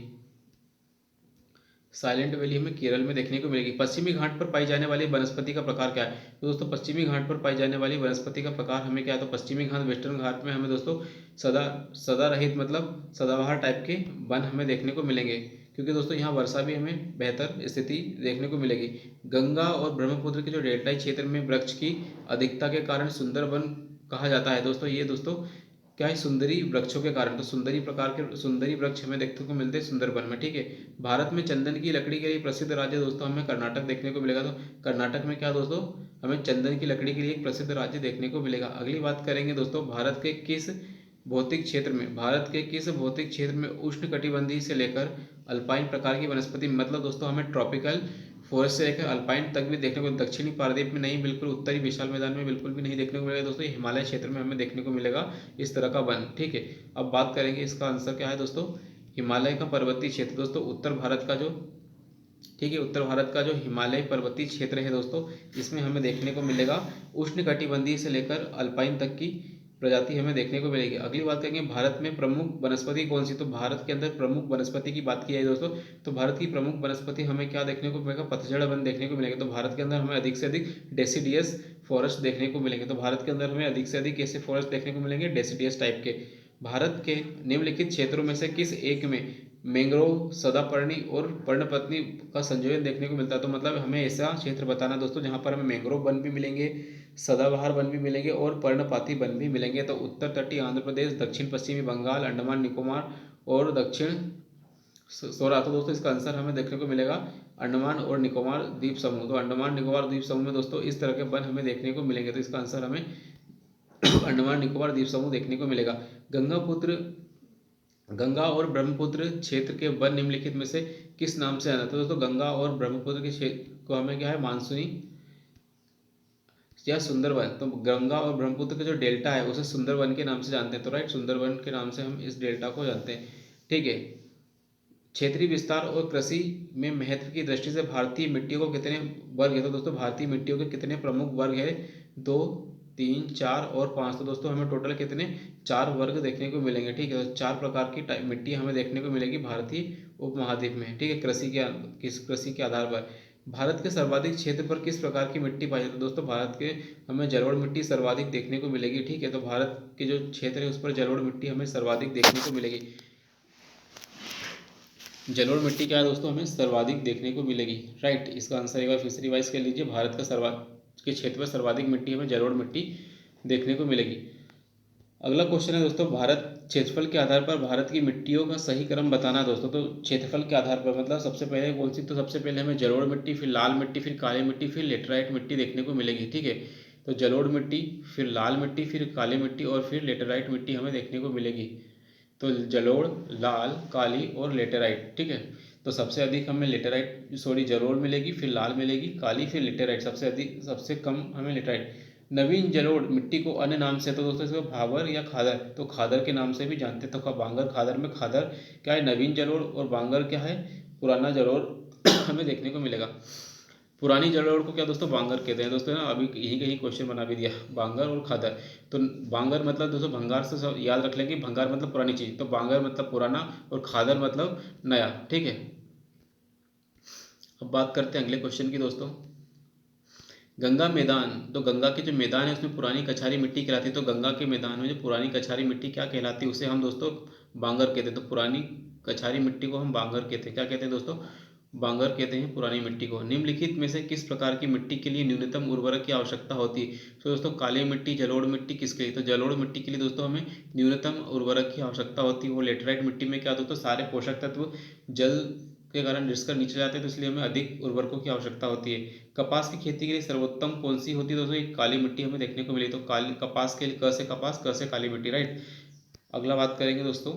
साइलेंट वैली हमें केरल में देखने को मिलेगी। पश्चिमी घाट पर पाई जाने वाली वनस्पति का प्रकार क्या है? तो दोस्तों पश्चिमी घाट पर पाई जाने वाली वनस्पति का प्रकार हमें क्या है? तो पश्चिमी घाट वेस्टर्न घाट में हमें दोस्तों सदा रहित मतलब सदाबहार टाइप के वन हमें देखने को मिलेंगे, क्योंकि दोस्तों यहाँ वर्षा भी हमें बेहतर स्थिति देखने को मिलेगी। गंगा और ब्रह्मपुत्र के जो डेल्टाई क्षेत्र में वृक्ष की अधिकता के कारण सुंदर वन कहा जाता है दोस्तों। ये दोस्तों क्या है, सुंदरी वृक्षों के कारण। तो सुंदरी प्रकार के सुंदरी वृक्ष हमें देखने को मिलते हैं सुंदरबन में। ठीक है, भारत में चंदन की लकड़ी के लिए प्रसिद्ध राज्य दोस्तों हमें कर्नाटक देखने को मिलेगा। तो कर्नाटक में क्या दोस्तों हमें चंदन की लकड़ी के लिए एक प्रसिद्ध राज्य देखने को मिलेगा। अगली बात करेंगे दोस्तों, भारत के किस भौतिक क्षेत्र में उष्ण कटिबंधीय से लेकर अल्पाइन प्रकार की वनस्पति, मतलब दोस्तों हमें ट्रॉपिकल फॉरेस्ट से लेकर अल्पाइन तक भी देखने को, दक्षिणी पारदीप में नहीं, बिल्कुल उत्तरी विशाल मैदान में बिल्कुल भी नहीं देखने को मिलेगा दोस्तों। हिमालय क्षेत्र में हमें देखने को मिलेगा इस तरह का वन, ठीक है। अब बात करेंगे इसका आंसर क्या है दोस्तों, हिमालय का पर्वतीय क्षेत्र दोस्तों, उत्तर भारत का जो, ठीक है, उत्तर भारत का जो हिमालय पर्वतीय क्षेत्र है दोस्तों, इसमें हमें देखने को मिलेगा उष्णकटिबंधीय से लेकर अल्पाइन तक की प्रजाति हमें देखने को मिलेगी। अगली बात करेंगे भारत में प्रमुख वनस्पति कौन सी, तो भारत के अंदर प्रमुख वनस्पति की बात की जाए दोस्तों, तो भारत की प्रमुख वनस्पति हमें क्या देखने को मिलेगा, पतझड़ वन देखने को मिलेगा। तो भारत के अंदर हमें अधिक से अधिक डेसिडियस फॉरेस्ट देखने को मिलेंगे। तो भारत के अंदर हमें अधिक से अधिक ऐसे फॉरेस्ट देखने को मिलेंगे डेसिडियस टाइप के। भारत के निम्नलिखित क्षेत्रों में से किस एक में मैंग्रोव, सदापर्णी और पर्णपत्नी का संयोजन देखने को मिलता है। तो मतलब हमें ऐसा क्षेत्र बताना दोस्तों जहाँ पर हमें मैंग्रोव वन भी मिलेंगे, सदाबहार वन भी मिलेंगे और पर्णपाती वन भी मिलेंगे। तो उत्तर तटीय आंध्र प्रदेश, दक्षिण पश्चिमी बंगाल, अंडमान निकोबार और दक्षिण सोरा। तो दोस्तों इसका आंसर हमें देखने को मिलेगा अंडमान और निकोबार द्वीप समूह। तो अंडमान निकोबार द्वीप समूह में दोस्तों इस तरह के वन हमें देखने को मिलेंगे। तो इसका आंसर हमें अंडमान निकोबार द्वीप समूह देखने को मिलेगा। गंगा और ब्रह्मपुत्र क्षेत्र के वन निम्नलिखित में से किस नाम से जाना था। दोस्तों गंगा और ब्रह्मपुत्र के क्षेत्र को हमें क्या है, मानसूनी या सुंदरवन। तो गंगा और ब्रह्मपुत्र का जो डेल्टा है उसे सुंदरवन के नाम से जानते हैं। तो राइट, सुंदरवन के नाम से हम इस डेल्टा को जानते हैं, ठीक है। क्षेत्रीय विस्तार और कृषि में महत्व की दृष्टि से भारतीय मिट्टियों को कितने वर्ग है। तो दोस्तों भारतीय मिट्टियों के कितने प्रमुख वर्ग है, 2, 3, 4 और 5। तो दोस्तों हमें टोटल कितने 4 वर्ग देखने को मिलेंगे, ठीक है। तो 4 प्रकार की मिट्टी हमें देखने को मिलेगी भारतीय उपमहाद्वीप में, ठीक है, कृषि के आधार पर। भारत के सर्वाधिक क्षेत्र पर किस प्रकार की मिट्टी पाई जाती है। दोस्तों भारत के हमें जलोढ़ मिट्टी सर्वाधिक देखने को मिलेगी, ठीक है। तो भारत के जो क्षेत्र है उस पर जलोढ़ मिट्टी हमें सर्वाधिक देखने को मिलेगी। जलोढ़ मिट्टी क्या है दोस्तों, हमें सर्वाधिक देखने को मिलेगी, राइट। इसका आंसर एक बार फिर से रिवाइज कर लीजिए, भारत का के क्षेत्र पर सर्वाधिक मिट्टी हमें जलोढ़ मिट्टी देखने को मिलेगी। अगला क्वेश्चन है दोस्तों, भारत क्षेत्रफल के आधार पर भारत की मिट्टियों का सही क्रम बताना है दोस्तों। तो क्षेत्रफल के आधार पर मतलब सबसे पहले कौन सी, तो सबसे पहले हमें जलोढ़ मिट्टी, फिर लाल मिट्टी, फिर काली मिट्टी, फिर लेटराइट मिट्टी देखने को मिलेगी, ठीक है। तो जलोढ़ मिट्टी, फिर लाल मिट्टी, फिर काली मिट्टी और फिर लेटराइट मिट्टी हमें देखने को मिलेगी। तो जलोढ़, लाल, काली और लेटेराइट, ठीक है। तो सबसे अधिक हमें जलोढ़ मिलेगी, फिर लाल मिलेगी, काली, फिर लेटेराइट, सबसे कम हमें लेटेराइट। नवीन जलोढ़ मिट्टी को अन्य नाम से, तो दोस्तों इसको भाबर या खादर, तो खादर के नाम से भी जानते हैं। तो बांगर खादर में खादर क्या है, नवीन जलोढ़, और बांगर क्या है, पुराना जलोढ़ हमें देखने को मिलेगा। पुरानी जलोढ़ को क्या दोस्तों, बांगर कहते हैं दोस्तों ना, अभी यहीं कहीं क्वेश्चन बना भी दिया, बांगर और खादर। तो बांगर मतलब दोस्तों भंगार से सब याद रख लेंगे, भंगार मतलब पुरानी चीज़, तो बांगर मतलब पुराना और खादर मतलब नया, ठीक है। अब बात करते हैं अगले क्वेश्चन की दोस्तों, गंगा मैदान। तो गंगा के जो मैदान है उसमें पुरानी कछारी मिट्टी कहलाती है। तो गंगा के मैदान में जो पुरानी कछारी मिट्टी क्या कहलाती है, उसे हम दोस्तों बांगर कहते हैं। तो पुरानी कछारी मिट्टी को हम बांगर कहते हैं, क्या कहते हैं दोस्तों, बांगर कहते हैं पुरानी मिट्टी को। निम्नलिखित में से किस प्रकार की मिट्टी के लिए न्यूनतम उर्वरक की आवश्यकता होती है। तो दोस्तों काली मिट्टी, जलोढ़ मिट्टी किसके लिए, तो जलोढ़ मिट्टी के लिए दोस्तों हमें न्यूनतम उर्वरक की आवश्यकता होती है। वो लेटराइट मिट्टी में क्या दोस्तों, सारे पोषक तत्व जल के कारण रिसकर नीचे जाते हैं, तो इसलिए हमें अधिक उर्वरकों की आवश्यकता होती है। कपास की खेती के लिए सर्वोत्तम कौन सी होती है दोस्तों, एक काली मिट्टी हमें देखने को मिली। तो काली कपास के लिए क से कपास, क से काली मिट्टी, राइट। अगला बात करेंगे दोस्तों,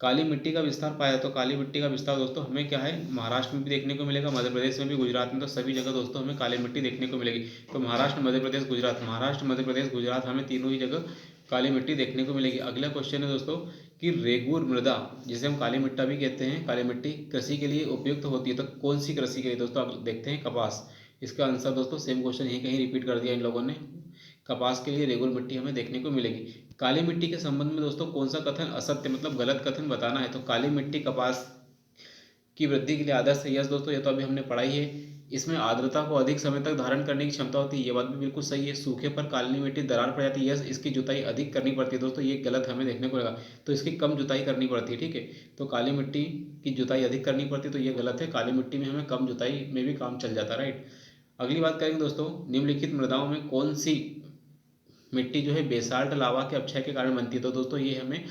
काली मिट्टी का विस्तार पाया। तो काली मिट्टी का विस्तार दोस्तों हमें क्या है, महाराष्ट्र में भी देखने को मिलेगा, मध्य प्रदेश में भी, गुजरात में, तो सभी जगह दोस्तों हमें काली मिट्टी देखने को मिलेगी। तो महाराष्ट्र, मध्य प्रदेश, गुजरात हमें तीनों ही जगह काली मिट्टी देखने को मिलेगी। अगला क्वेश्चन है दोस्तों कि रेगुर मृदा, जिसे हम काली मिट्टी भी कहते हैं, काली मिट्टी कृषि के लिए उपयुक्त होती है। तो कौन सी कृषि के लिए दोस्तों, आप देखते हैं कपास। इसका आंसर दोस्तों सेम क्वेश्चन यहीं कहीं रिपीट कर दिया इन लोगों ने, कपास के लिए रेगुर मिट्टी हमें देखने को मिलेगी। काली मिट्टी के संबंध में दोस्तों कौन सा कथन असत्य मतलब गलत कथन बताना है। तो काली मिट्टी कपास की वृद्धि के लिए आदर्श है, यस दोस्तों, ये तो अभी हमने पढ़ाई है। इसमें आर्द्रता को अधिक समय तक धारण करने की क्षमता होती है, ये बात भी बिल्कुल सही है। सूखे पर काली मिट्टी दरार पड़ जाती है, यस, इसकी जुताई अधिक करनी पड़ती है दोस्तों, ये गलत हमें देखने को लगा। तो इसकी कम जुताई करनी पड़ती है, ठीक है। तो काली मिट्टी की जुताई अधिक करनी पड़ती है, तो ये गलत है। काली मिट्टी में हमें कम जुताई में भी काम चल जाता है, राइट। अगली बात करेंगे दोस्तों, निम्नलिखित मृदाओं में कौन सी मिट्टी जो है बेसाल्ट लावा के अपक्षय के कारण बनती है। तो दोस्तों ये हमें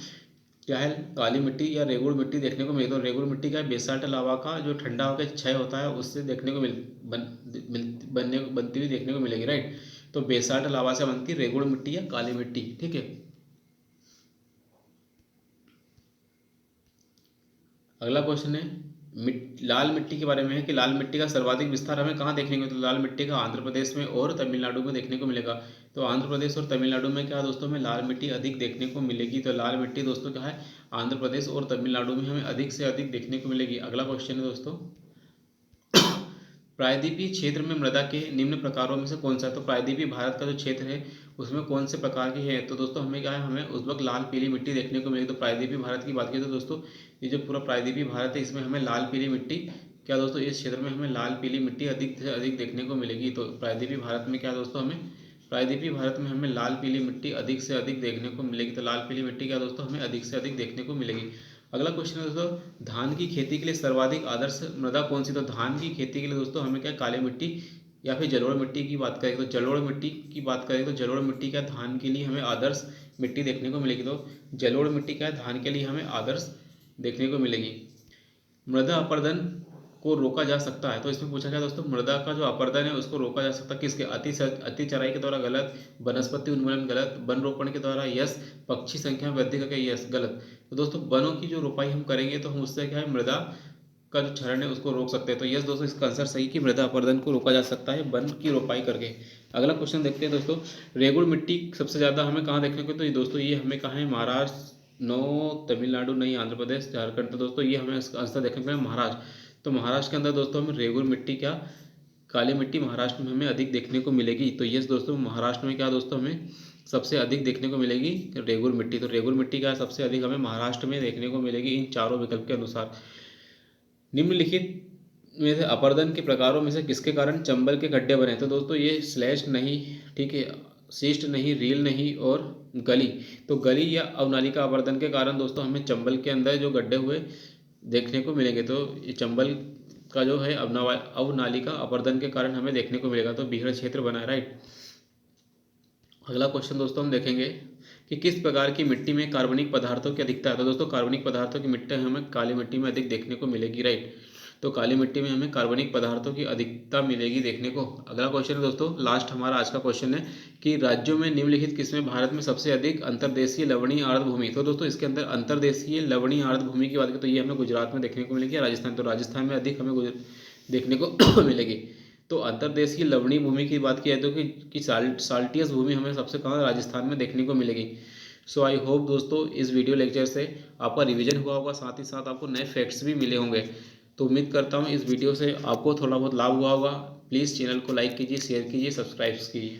क्या है, काली मिट्टी या रेगुड़ मिट्टी देखने को मिली। तो रेगुड़ मिट्टी का बेसाल्ट लावा का जो ठंडा होकर क्षय होता है उससे देखने को बनती हुई देखने को मिलेगी, राइट। तो बेसाल्ट लावा से बनती रेगुड़ मिट्टी या काली मिट्टी, ठीक है। अगला क्वेश्चन है लाल मिट्टी के बारे में है कि लाल मिट्टी का सर्वाधिक विस्तार हमें कहाँ देखने को, तो लाल मिट्टी का आंध्र प्रदेश में और तमिलनाडु में देखने को मिलेगा। तो आंध्र प्रदेश और तमिलनाडु में क्या दोस्तों हमें लाल मिट्टी अधिक देखने को मिलेगी। तो लाल मिट्टी दोस्तों क्या है, आंध्र प्रदेश और तमिलनाडु में हमें अधिक से अधिक देखने को मिलेगी। अगला क्वेश्चन है दोस्तों, प्रायद्वीपीय क्षेत्र में मृदा के निम्न प्रकारों में से कौन सा है। तो प्रायद्वीपीय भारत का जो क्षेत्र है उसमें कौन से प्रकार की है, तो दोस्तों हमें क्या है, हमें उस वक्त लाल पीली मिट्टी देखने को मिलेगी। तो प्रायद्वीपीय भारत की बात की तो दोस्तों ये जो पूरा प्रायद्वीपीय भारत है इसमें हमें लाल पीली मिट्टी, क्या दोस्तों इस क्षेत्र में हमें लाल पीली मिट्टी अधिक से अधिक देखने को मिलेगी। तो प्रायद्वीपीय भारत में क्या दोस्तों हमें, प्रायद्वीपीय भारत में हमें लाल पीली मिट्टी अधिक से अधिक देखने को मिलेगी। तो लाल पीली मिट्टी क्या दोस्तों हमें अधिक से अधिक देखने को मिलेगी। अगला क्वेश्चन है दोस्तों, धान की खेती के लिए सर्वाधिक आदर्श मृदा कौन सी। तो धान की खेती के लिए दोस्तों हमें क्या काली मिट्टी या फिर जलोढ़ मिट्टी की बात करें तो जलोढ़ मिट्टी की बात करें तो जलोढ़ मिट्टी क्या धान के लिए हमें आदर्श मिट्टी देखने को मिलेगी। तो जलोढ़ मिट्टी क्या धान के लिए हमें आदर्श देखने को मिलेगी। मृदा अपरदन को रोका जा सकता है, तो इसमें पूछा गया दोस्तों मृदा का जो अपरदन है उसको रोका जा सकता है किसके, अति चराई के द्वारा गलत, वनस्पति उन्मूलन गलत, वन रोपण के द्वारा यस, पक्षी संख्या में वृद्धि करके यस गलत। तो दोस्तों वनों की जो रोपाई हम करेंगे तो हम उससे क्या है मृदा का जो क्षरण है उसको रोक सकते हैं। तो यस दोस्तों इसका आंसर सही कि मृदा अपरदन को रोका जा सकता है वन की रोपाई करके। अगला क्वेश्चन देखते हैं दोस्तों, रेगुड़ मिट्टी सबसे ज़्यादा हमें कहाँ देखने को, तो ये दोस्तों ये हमें कहाँ है, महाराष्ट्र, नो तमिलनाडु नहीं, आंध्र प्रदेश, झारखंड। तो दोस्तों ये हमें इसका आंसर देखने को मिलेगा महाराष्ट्र। तो महाराष्ट्र के अंदर दोस्तों हमें रेगुड़ मिट्टी क्या काली मिट्टी महाराष्ट्र में हमें अधिक देखने को मिलेगी। तो यस दोस्तों महाराष्ट्र में क्या दोस्तों हमें सबसे अधिक देखने को मिलेगी रेगुड़ मिट्टी। तो रेगुड़ मिट्टी क्या सबसे अधिक हमें महाराष्ट्र में देखने को मिलेगी इन चारों विकल्प के अनुसार। निम्नलिखित में से अपरदन के प्रकारों में से किसके कारण चंबल के गड्ढे बने। तो दोस्तों ये स्लैश नहीं, ठीक है, शिस्ट नहीं, रील नहीं और गली। तो गली या अवनालिका अपरदन के कारण दोस्तों हमें चंबल के अंदर जो गड्ढे हुए देखने को मिलेंगे। तो ये चंबल का जो है अवनालिका अपरदन के कारण हमें देखने को मिलेगा। तो बीहड़ क्षेत्र बना है, राइट। अगला क्वेश्चन दोस्तों हम देखेंगे कि किस प्रकार की मिट्टी में कार्बनिक पदार्थों की अधिकता है। तो दोस्तों कार्बनिक पदार्थों की मिट्टी हमें काली मिट्टी में अधिक देखने को मिलेगी, राइट। तो काली मिट्टी में हमें कार्बनिक पदार्थों की अधिकता मिलेगी देखने को। अगला क्वेश्चन है दोस्तों, लास्ट हमारा आज का क्वेश्चन है कि राज्यों में निम्नलिखित किसमें भारत में सबसे अधिक अंतर्देशीय लवणीय आर्द्र भूमि। तो दोस्तों इसके अंदर अंतर्देशीय लवणीय आर्द्र भूमि की बात करें तो ये हमें गुजरात में देखने को मिलेगी, राजस्थान। तो राजस्थान में अधिक हमें देखने को मिलेगी। तो अंतर्देशीय लवणीय भूमि की बात की जाए तो कि साल्टियस भूमि हमें सबसे कहाँ राजस्थान में देखने को मिलेगी। सो आई होप दोस्तों इस वीडियो लेक्चर से आपका रिवीजन हुआ होगा, साथ ही साथ आपको नए फैक्ट्स भी मिले होंगे। तो उम्मीद करता हूँ इस वीडियो से आपको थोड़ा बहुत लाभ हुआ होगा। प्लीज़ चैनल को लाइक कीजिए, शेयर कीजिए, सब्सक्राइब कीजिए।